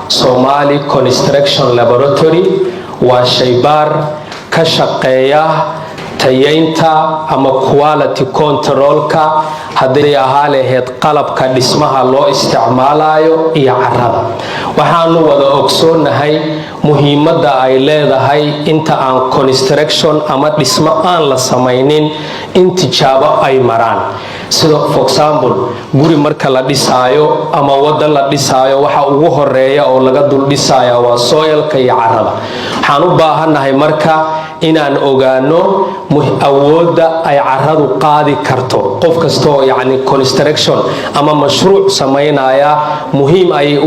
Somali Construction Laboratory waa shaybaar ka shaqeeya tayeynta ama quality controlka haddii ahaa lahayd qalabka dhismaha loo isticmaalayo iyo carrada. Waxaanu wada ogsoonahay muhiimadda ay leedahay inta aan construction ama dhismo aan la samaynin in tijaabo ay maraan. Sida for example guri marka la dhisaayo ama wada la dhisaayo waxa ugu horeeya oo laga dul dhisaayo waa soilka iyo carrada. Waxaan u baahanahay marka inaan ogaano awoodda ay carradu qaadi karto. Qof kasto yani construction ama mashruuc sameynaya muhiim ay u